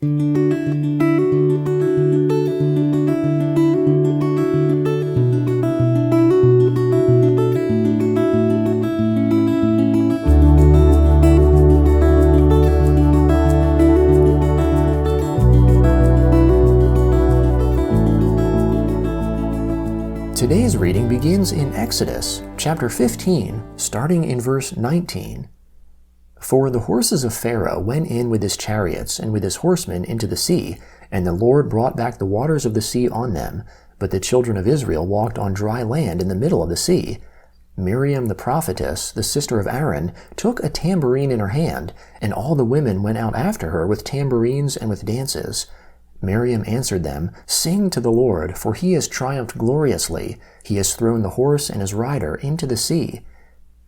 Today's reading begins in Exodus, chapter 15, starting in verse 19. For the horses of Pharaoh went in with his chariots and with his horsemen into the sea, and the Lord brought back the waters of the sea on them, but the children of Israel walked on dry land in the middle of the sea. Miriam the prophetess, the sister of Aaron, took a tambourine in her hand, and all the women went out after her with tambourines and with dances. Miriam answered them, Sing to the Lord, for he has triumphed gloriously. He has thrown the horse and his rider into the sea.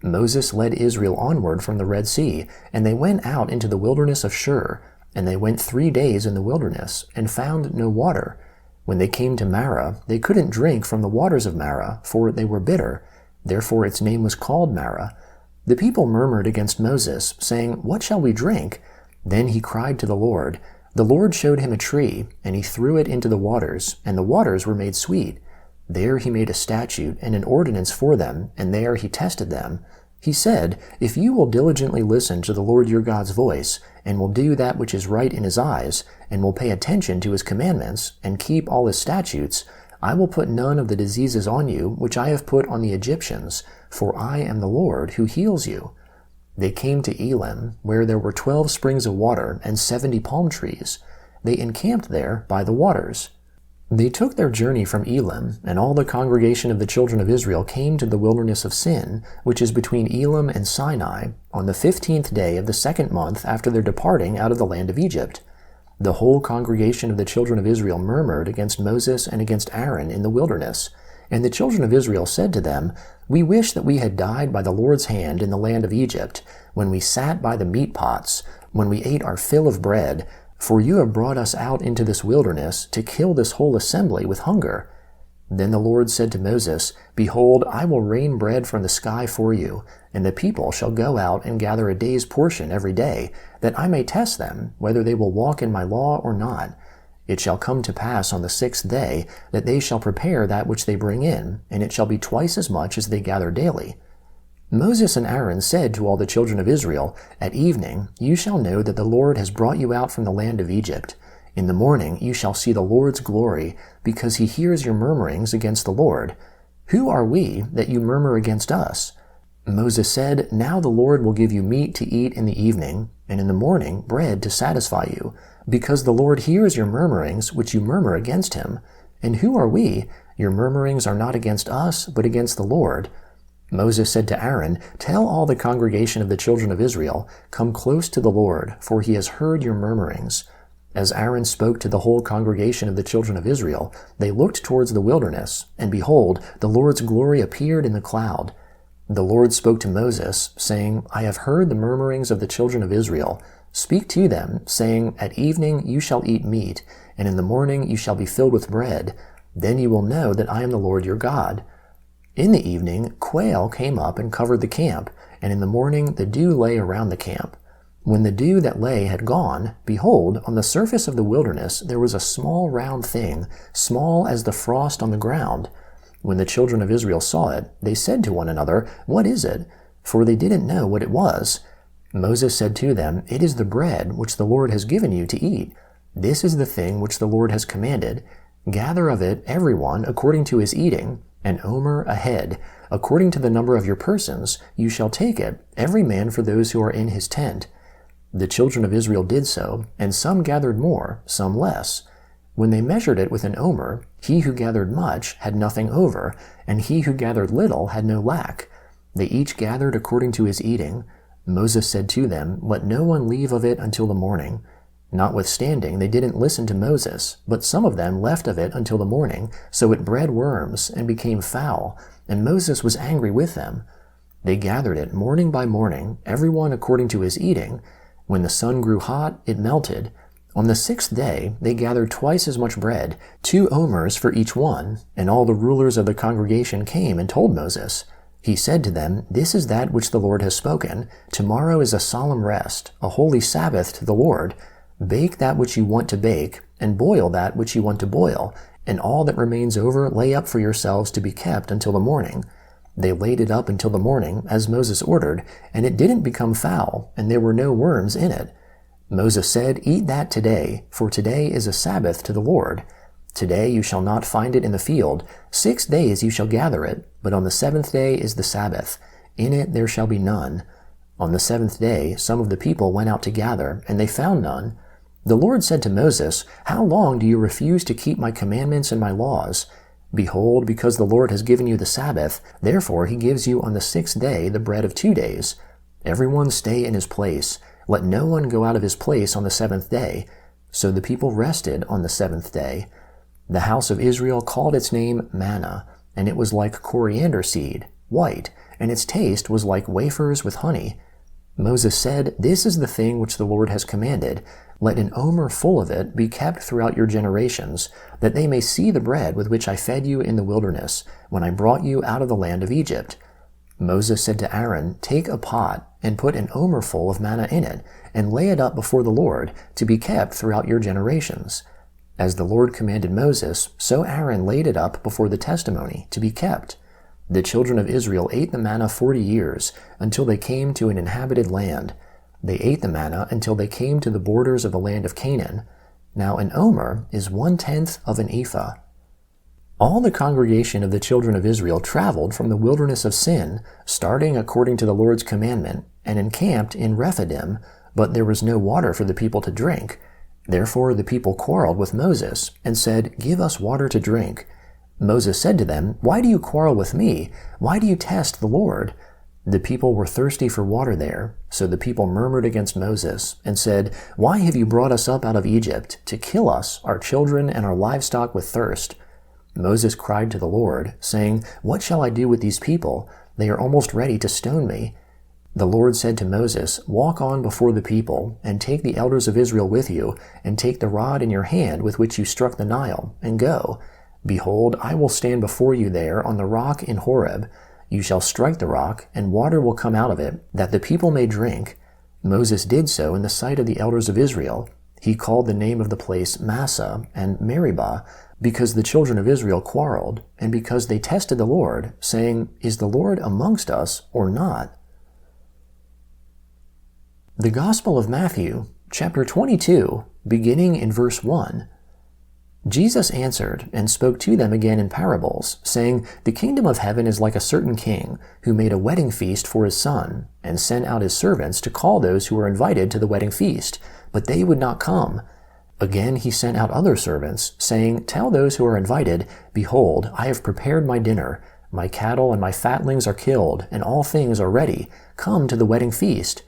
Moses led Israel onward from the Red Sea, and they went out into the wilderness of Shur. And they went 3 days in the wilderness, and found no water. When they came to Marah, they couldn't drink from the waters of Marah, for they were bitter. Therefore its name was called Marah. The people murmured against Moses, saying, What shall we drink? Then he cried to the Lord. The Lord showed him a tree, and he threw it into the waters, and the waters were made sweet. There he made a statute and an ordinance for them, and there he tested them. He said, If you will diligently listen to the Lord your God's voice, and will do that which is right in his eyes, and will pay attention to his commandments, and keep all his statutes, I will put none of the diseases on you which I have put on the Egyptians, for I am the Lord who heals you. They came to Elim, where there were 12 springs of water and 70 palm trees. They encamped there by the waters. They took their journey from Elim, and all the congregation of the children of Israel came to the wilderness of Sin, which is between Elim and Sinai, on the 15th day of the 2nd month after their departing out of the land of Egypt. The whole congregation of the children of Israel murmured against Moses and against Aaron in the wilderness. And the children of Israel said to them, We wish that we had died by the Lord's hand in the land of Egypt, when we sat by the meat pots, when we ate our fill of bread, for you have brought us out into this wilderness to kill this whole assembly with hunger. Then the Lord said to Moses, Behold, I will rain bread from the sky for you, and the people shall go out and gather a day's portion every day, that I may test them, whether they will walk in my law or not. It shall come to pass on the 6th day that they shall prepare that which they bring in, and it shall be twice as much as they gather daily. Moses and Aaron said to all the children of Israel, At evening you shall know that the Lord has brought you out from the land of Egypt. In the morning you shall see the Lord's glory, because he hears your murmurings against the Lord. Who are we that you murmur against us? Moses said, Now the Lord will give you meat to eat in the evening, and in the morning bread to satisfy you, because the Lord hears your murmurings which you murmur against him. And who are we? Your murmurings are not against us, but against the Lord. Moses said to Aaron, Tell all the congregation of the children of Israel, Come close to the Lord, for he has heard your murmurings. As Aaron spoke to the whole congregation of the children of Israel, they looked towards the wilderness, and behold, the Lord's glory appeared in the cloud. The Lord spoke to Moses, saying, I have heard the murmurings of the children of Israel. Speak to them, saying, At evening you shall eat meat, and in the morning you shall be filled with bread. Then you will know that I am the Lord your God. In the evening quail came up and covered the camp, and in the morning the dew lay around the camp. When the dew that lay had gone, behold, on the surface of the wilderness there was a small round thing, small as the frost on the ground. When the children of Israel saw it, they said to one another, What is it? For they didn't know what it was. Moses said to them, It is the bread which the Lord has given you to eat. This is the thing which the Lord has commanded. Gather of it every one according to his eating, an omer a head. According to the number of your persons, you shall take it, every man for those who are in his tent. The children of Israel did so, and some gathered more, some less. When they measured it with an omer, he who gathered much had nothing over, and he who gathered little had no lack. They each gathered according to his eating. Moses said to them, Let no one leave of it until the morning. Notwithstanding, they didn't listen to Moses, but some of them left of it until the morning, so it bred worms and became foul, and Moses was angry with them. They gathered it morning by morning, every one according to his eating. When the sun grew hot, it melted. On the 6th day they gathered twice as much bread, 2 omers for each one, and all the rulers of the congregation came and told Moses. He said to them, This is that which the Lord has spoken. Tomorrow is a solemn rest, a holy Sabbath to the Lord. Bake that which you want to bake, and boil that which you want to boil, and all that remains over lay up for yourselves to be kept until the morning. They laid it up until the morning, as Moses ordered, and it didn't become foul, and there were no worms in it. Moses said, Eat that today, for today is a Sabbath to the Lord. Today you shall not find it in the field. 6 days you shall gather it, but on the 7th day is the Sabbath. In it there shall be none. On the 7th day some of the people went out to gather, and they found none. The Lord said to Moses, How long do you refuse to keep my commandments and my laws? Behold, because the Lord has given you the Sabbath, therefore he gives you on the 6th day the bread of 2 days. Everyone stay in his place. Let no one go out of his place on the 7th day. So the people rested on the 7th day. The house of Israel called its name Manna, and it was like coriander seed, white, and its taste was like wafers with honey. Moses said, This is the thing which the Lord has commanded. Let an omer full of it be kept throughout your generations, that they may see the bread with which I fed you in the wilderness, when I brought you out of the land of Egypt. Moses said to Aaron, Take a pot, and put an omer full of manna in it, and lay it up before the Lord, to be kept throughout your generations. As the Lord commanded Moses, so Aaron laid it up before the testimony, to be kept. The children of Israel ate the manna 40 years, until they came to an inhabited land. They ate the manna until they came to the borders of the land of Canaan. Now an omer is 1/10 of an ephah. All the congregation of the children of Israel traveled from the wilderness of Sin, starting according to the Lord's commandment, and encamped in Rephidim, but there was no water for the people to drink. Therefore the people quarreled with Moses, and said, Give us water to drink. Moses said to them, Why do you quarrel with me? Why do you test the Lord? The people were thirsty for water there, so the people murmured against Moses, and said, Why have you brought us up out of Egypt, to kill us, our children, and our livestock with thirst? Moses cried to the Lord, saying, What shall I do with these people? They are almost ready to stone me. The Lord said to Moses, Walk on before the people, and take the elders of Israel with you, and take the rod in your hand with which you struck the Nile, and go. Behold, I will stand before you there on the rock in Horeb. You shall strike the rock, and water will come out of it, that the people may drink. Moses did so in the sight of the elders of Israel. He called the name of the place Massah and Meribah, because the children of Israel quarreled, and because they tested the Lord, saying, Is the Lord amongst us or not? The Gospel of Matthew, chapter 22, beginning in verse 1. Jesus answered and spoke to them again in parables, saying, The kingdom of heaven is like a certain king, who made a wedding feast for his son, and sent out his servants to call those who were invited to the wedding feast, but they would not come. Again he sent out other servants, saying, Tell those who are invited, Behold, I have prepared my dinner. My cattle and my fatlings are killed, and all things are ready. Come to the wedding feast.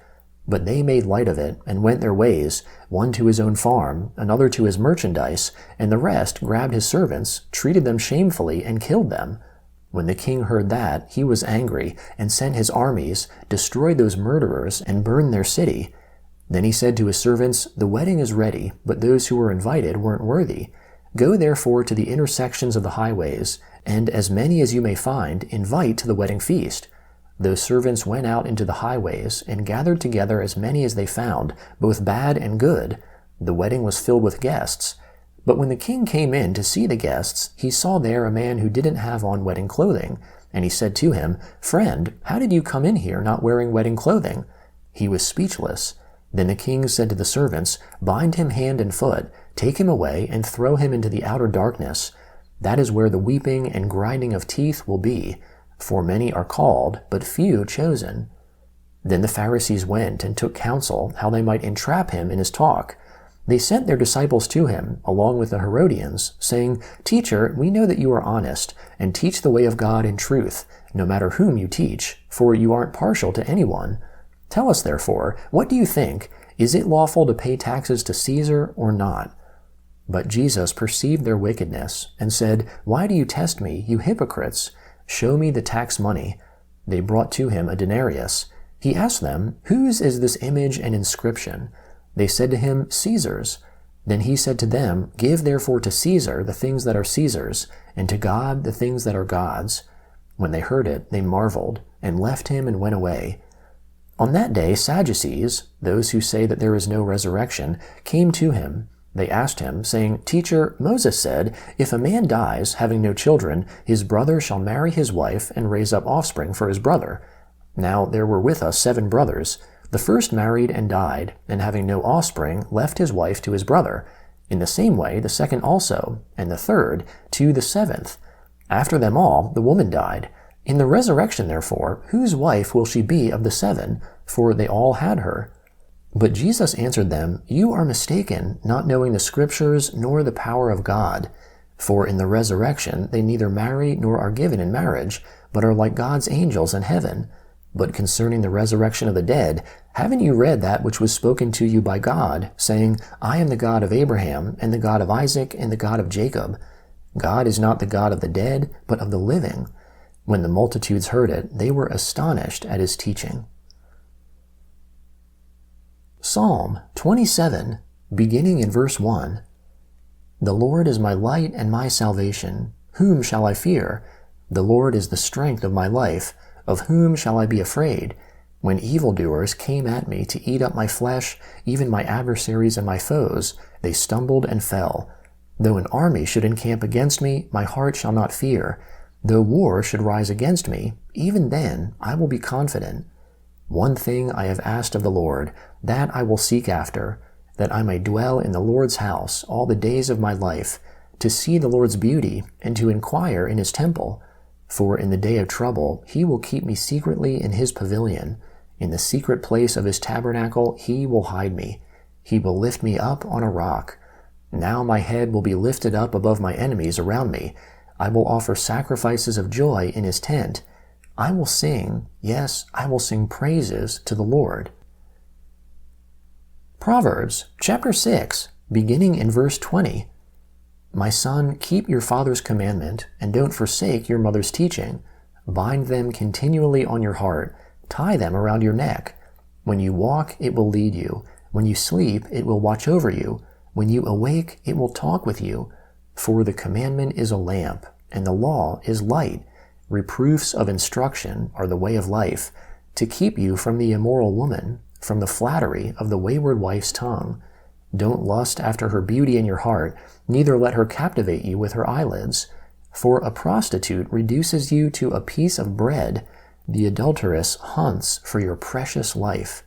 But they made light of it, and went their ways, one to his own farm, another to his merchandise, and the rest grabbed his servants, treated them shamefully, and killed them. When the king heard that, he was angry, and sent his armies, destroyed those murderers, and burned their city. Then he said to his servants, The wedding is ready, but those who were invited weren't worthy. Go therefore to the intersections of the highways, and as many as you may find, invite to the wedding feast. Those servants went out into the highways, and gathered together as many as they found, both bad and good. The wedding was filled with guests. But when the king came in to see the guests, he saw there a man who didn't have on wedding clothing. And he said to him, Friend, how did you come in here not wearing wedding clothing? He was speechless. Then the king said to the servants, Bind him hand and foot, take him away, and throw him into the outer darkness. That is where the weeping and grinding of teeth will be. For many are called, but few chosen. Then the Pharisees went and took counsel how they might entrap him in his talk. They sent their disciples to him, along with the Herodians, saying, Teacher, we know that you are honest, and teach the way of God in truth, no matter whom you teach, for you aren't partial to anyone. Tell us, therefore, what do you think? Is it lawful to pay taxes to Caesar or not? But Jesus perceived their wickedness, and said, Why do you test me, you hypocrites? Show me the tax money. They brought to him a denarius. He asked them, Whose is this image and inscription? They said to him, Caesar's. Then he said to them, Give therefore to Caesar the things that are Caesar's, and to God the things that are God's. When they heard it, they marveled, and left him and went away. On that day, Sadducees, those who say that there is no resurrection, came to him. They asked him, saying, Teacher, Moses said, if a man dies, having no children, his brother shall marry his wife and raise up offspring for his brother. Now there were with us 7 brothers. The first married and died, and having no offspring, left his wife to his brother. In the same way, the second also, and the third to the 7th. After them all, the woman died. In the resurrection, therefore, whose wife will she be of the 7? For they all had her. But Jesus answered them, You are mistaken, not knowing the Scriptures nor the power of God. For in the resurrection they neither marry nor are given in marriage, but are like God's angels in heaven. But concerning the resurrection of the dead, haven't you read that which was spoken to you by God, saying, I am the God of Abraham, and the God of Isaac, and the God of Jacob? God is not the God of the dead, but of the living. When the multitudes heard it, they were astonished at his teaching. Psalm 27, beginning in verse 1. The Lord is my light and my salvation. Whom shall I fear? The Lord is the strength of my life. Of whom shall I be afraid? When evildoers came at me to eat up my flesh, even my adversaries and my foes, they stumbled and fell. Though an army should encamp against me, my heart shall not fear. Though war should rise against me, even then I will be confident. One thing I have asked of the Lord, that I will seek after, that I may dwell in the Lord's house all the days of my life, to see the Lord's beauty and to inquire in his temple. For in the day of trouble he will keep me secretly in his pavilion. In the secret place of his tabernacle he will hide me. He will lift me up on a rock. Now my head will be lifted up above my enemies around me. I will offer sacrifices of joy in his tent. I will sing, yes, I will sing praises to the Lord. Proverbs chapter 6, beginning in verse 20. My son, keep your father's commandment, and don't forsake your mother's teaching. Bind them continually on your heart. Tie them around your neck. When you walk, it will lead you. When you sleep, it will watch over you. When you awake, it will talk with you. For the commandment is a lamp, and the law is light. Reproofs of instruction are the way of life, to keep you from the immoral woman, from the flattery of the wayward wife's tongue. Don't lust after her beauty in your heart, neither let her captivate you with her eyelids. For a prostitute reduces you to a piece of bread, the adulteress hunts for your precious life.